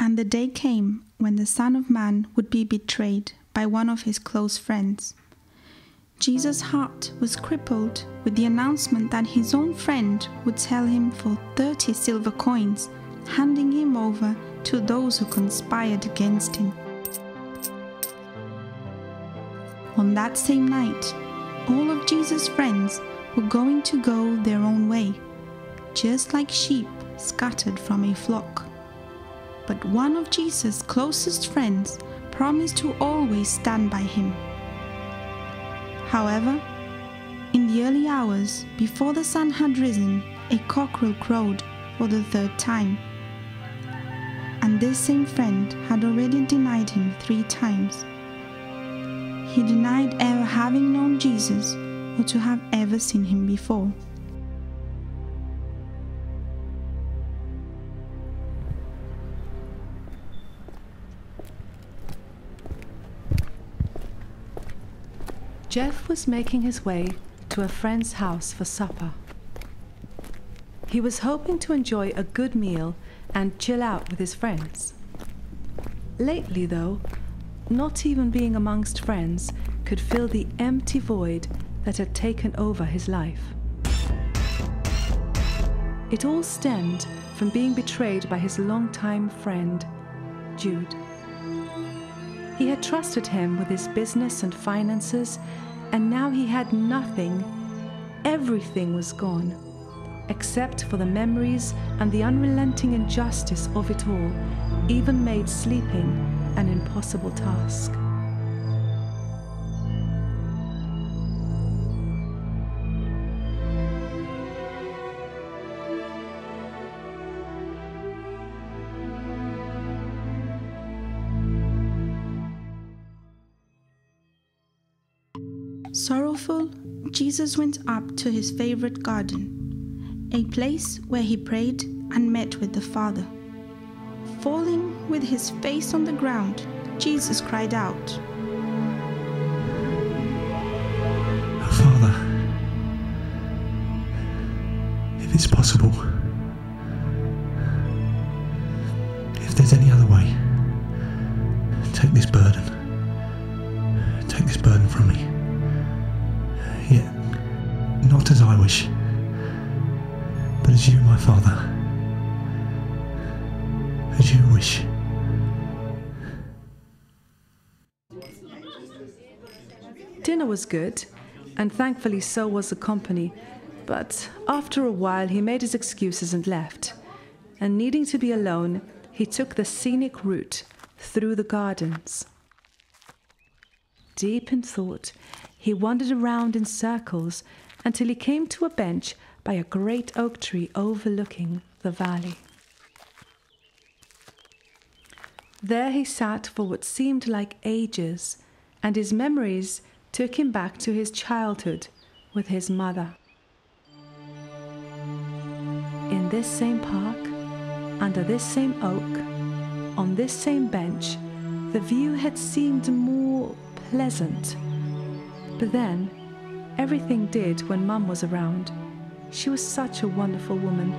And the day came when the Son of Man would be betrayed by one of his close friends. Jesus' heart was crippled with the announcement that his own friend would sell him for 30 silver coins, handing him over to those who conspired against him. On that same night, all of Jesus' friends were going to go their own way, just like sheep scattered from a flock. But one of Jesus' closest friends promised to always stand by him. However, in the early hours before the sun had risen, a cockerel crowed for the third time. And this same friend had already denied him 3 times. He denied ever having known Jesus or to have ever seen him before. Jeff was making his way to a friend's house for supper. He was hoping to enjoy a good meal and chill out with his friends. Lately, though, not even being amongst friends could fill the empty void that had taken over his life. It all stemmed from being betrayed by his longtime friend, Jude. He had trusted him with his business and finances, and now he had nothing. Everything was gone, except for the memories and the unrelenting injustice of it all, even made sleeping an impossible task. Sorrowful, Jesus went up to his favorite garden, a place where he prayed and met with the Father. Falling with his face on the ground, Jesus cried out, "Father, if it's possible, if there's any other way, take this burden from me. Yet, not as I wish, but as you, my Father, as you wish." Dinner was good, and thankfully so was the company, but after a while he made his excuses and left, and needing to be alone, he took the scenic route through the gardens. Deep in thought, he wandered around in circles until he came to a bench by a great oak tree overlooking the valley. There he sat for what seemed like ages, and his memories took him back to his childhood with his mother. In this same park, under this same oak, on this same bench, the view had seemed more pleasant. But then, everything did when Mum was around. She was such a wonderful woman.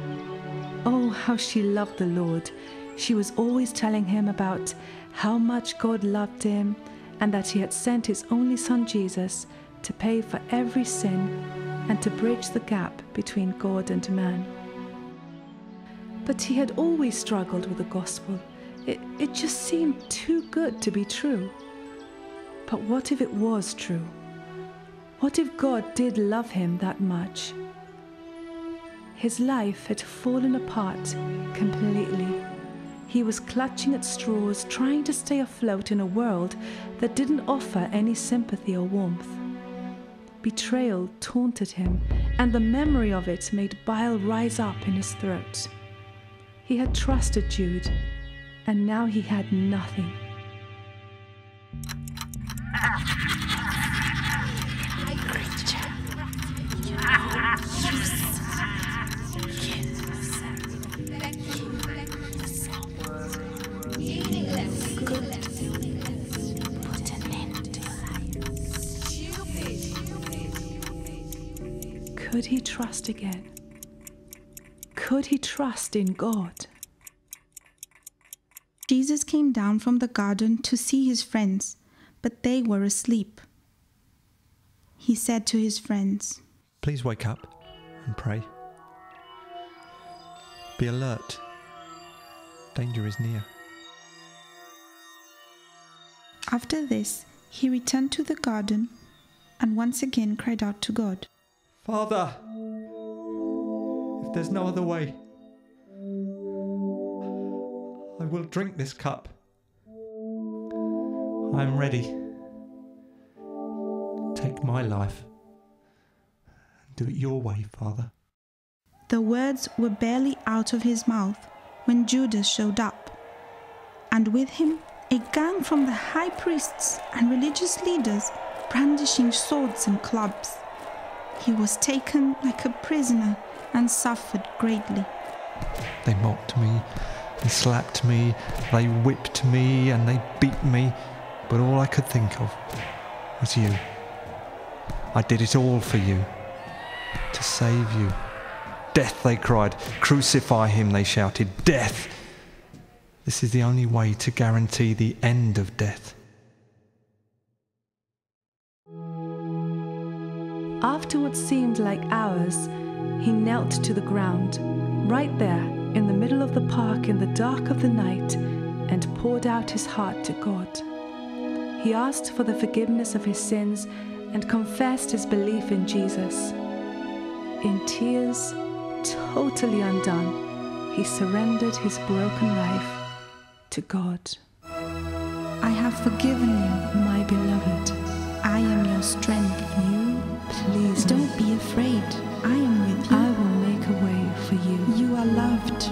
Oh, how she loved the Lord. She was always telling him about how much God loved him and that he had sent his only son Jesus to pay for every sin and to bridge the gap between God and man. But he had always struggled with the gospel. It just seemed too good to be true. But what if it was true? What if God did love him that much? His life had fallen apart completely. He was clutching at straws, trying to stay afloat in a world that didn't offer any sympathy or warmth. Betrayal taunted him, and the memory of it made bile rise up in his throat. He had trusted Jude, and now he had nothing. Could he trust again? Could he trust in God? Jesus came down from the garden to see his friends, but they were asleep. He said to his friends, Please wake up and pray. Be alert. Danger is near. After this, he returned to the garden and once again cried out to God. Father, if there's no other way, I will drink this cup. I am ready. Take my life and do it your way, Father. The words were barely out of his mouth when Judas showed up, and with him a gang from the high priests and religious leaders brandishing swords and clubs. He was taken like a prisoner and suffered greatly. They mocked me, they slapped me, they whipped me and they beat me, but all I could think of was you. I did it all for you, to save you. Death, they cried. Crucify him, they shouted. Death! This is the only way to guarantee the end of death. After what seemed like hours, he knelt to the ground, right there in the middle of the park in the dark of the night, and poured out his heart to God. He asked for the forgiveness of his sins and confessed his belief in Jesus. In tears, totally undone, he surrendered his broken life to God. I have forgiven you, My beloved, I am your strength. you please Don't be afraid, I am with you. I will make a way for you. You are loved.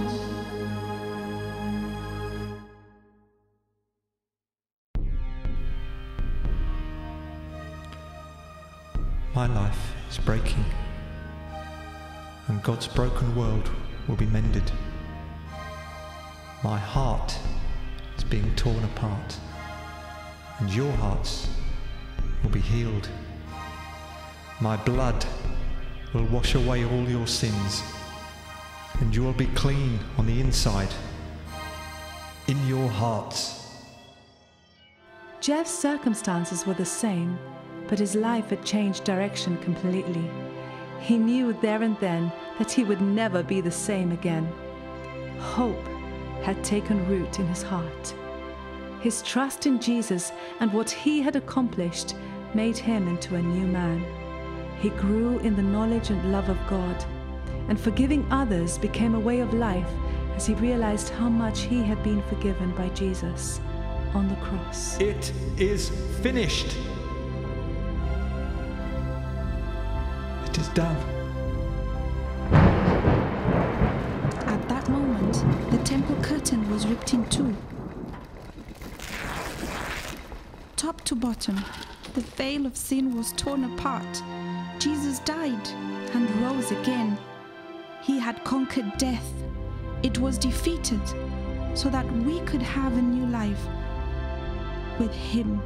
My life is breaking, and God's broken world will be mended. My heart is being torn apart, and your hearts will be healed. My blood will wash away all your sins, and you will be clean on the inside, in your hearts. Jeff's circumstances were the same, but his life had changed direction completely. He knew there and then that he would never be the same again. Hope had taken root in his heart. His trust in Jesus and what he had accomplished made him into a new man. He grew in the knowledge and love of God, and forgiving others became a way of life as he realized how much he had been forgiven by Jesus on the cross. It is finished. It is done. At that moment, the temple curtain was ripped in two. Top to bottom, the veil of sin was torn apart. Jesus died and rose again. He had conquered death. It was defeated so that we could have a new life with him.